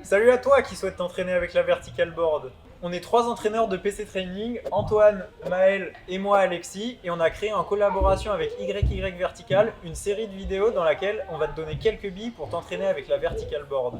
Salut à toi qui souhaite t'entraîner avec la vertical board. On est 3 entraîneurs de PC Training, Antoine, Maël et moi Alexis, et on a créé en collaboration avec YY Vertical une série de vidéos dans laquelle on va te donner quelques billes pour t'entraîner avec la vertical board.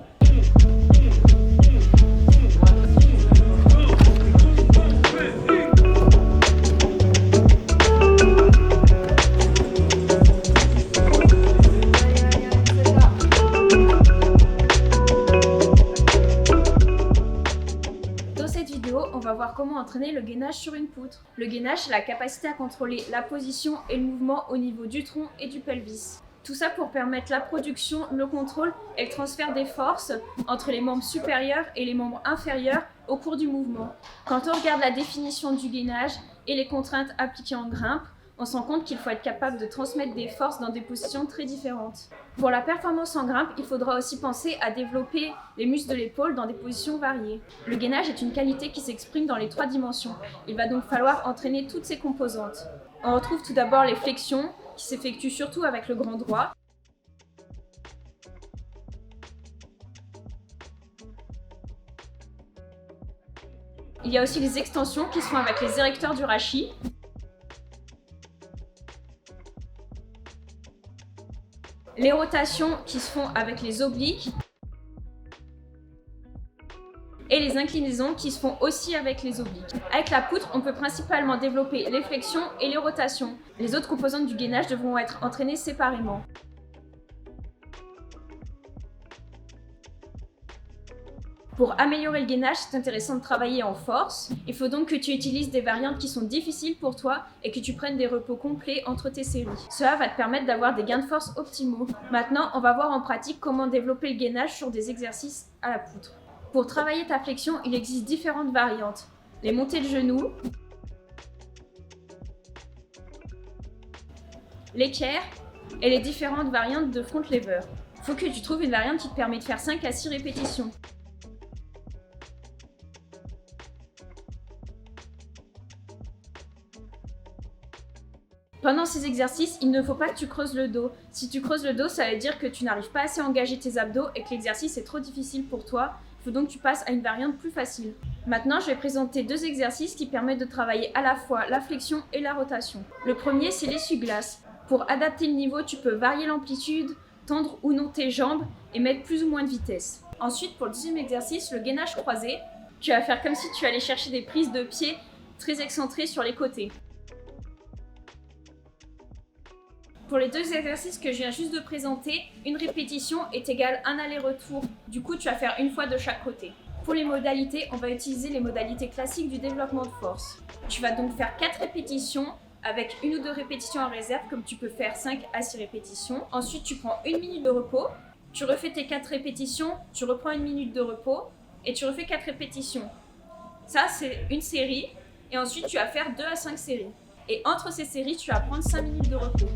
Dans cette vidéo, on va voir comment entraîner le gainage sur une poutre. Le gainage, c'est la capacité à contrôler la position et le mouvement au niveau du tronc et du pelvis. Tout ça pour permettre la production, le contrôle et le transfert des forces entre les membres supérieurs et les membres inférieurs au cours du mouvement. Quand on regarde la définition du gainage et les contraintes appliquées en grimpe, on se rend compte qu'il faut être capable de transmettre des forces dans des positions très différentes. Pour la performance en grimpe, il faudra aussi penser à développer les muscles de l'épaule dans des positions variées. Le gainage est une qualité qui s'exprime dans les 3 dimensions. Il va donc falloir entraîner toutes ses composantes. On retrouve tout d'abord les flexions, qui s'effectuent surtout avec le grand droit. Il y a aussi les extensions qui se font avec les érecteurs du rachis. Les rotations qui se font avec les obliques. Et les inclinaisons qui se font aussi avec les obliques. Avec la poutre, on peut principalement développer les flexions et les rotations. Les autres composantes du gainage devront être entraînées séparément. Pour améliorer le gainage, c'est intéressant de travailler en force. Il faut donc que tu utilises des variantes qui sont difficiles pour toi et que tu prennes des repos complets entre tes séries. Cela va te permettre d'avoir des gains de force optimaux. Maintenant, on va voir en pratique comment développer le gainage sur des exercices à la poutre. Pour travailler ta flexion, il existe différentes variantes. Les montées de genoux, l'équerre et les différentes variantes de front lever. Il faut que tu trouves une variante qui te permet de faire 5 à 6 répétitions. Pendant ces exercices, il ne faut pas que tu creuses le dos. Si tu creuses le dos, ça veut dire que tu n'arrives pas assez à engager tes abdos et que l'exercice est trop difficile pour toi. Il faut donc que tu passes à une variante plus facile. Maintenant, je vais présenter 2 exercices qui permettent de travailler à la fois la flexion et la rotation. Le premier, c'est l'essuie-glace. Pour adapter le niveau, tu peux varier l'amplitude, tendre ou non tes jambes et mettre plus ou moins de vitesse. Ensuite, pour le deuxième exercice, le gainage croisé, tu vas faire comme si tu allais chercher des prises de pied très excentrées sur les côtés. Pour les 2 exercices que je viens juste de présenter, une répétition est égale un aller-retour. Du coup, tu vas faire une fois de chaque côté. Pour les modalités, on va utiliser les modalités classiques du développement de force. Tu vas donc faire 4 répétitions avec 1 ou 2 répétitions en réserve, comme tu peux faire 5 à 6 répétitions. Ensuite, tu prends 1 minute de repos, tu refais tes 4 répétitions, tu reprends 1 minute de repos et tu refais 4 répétitions. Ça, c'est une série et ensuite, tu vas faire 2 à 5 séries. Et entre ces séries, tu vas prendre 5 minutes de repos.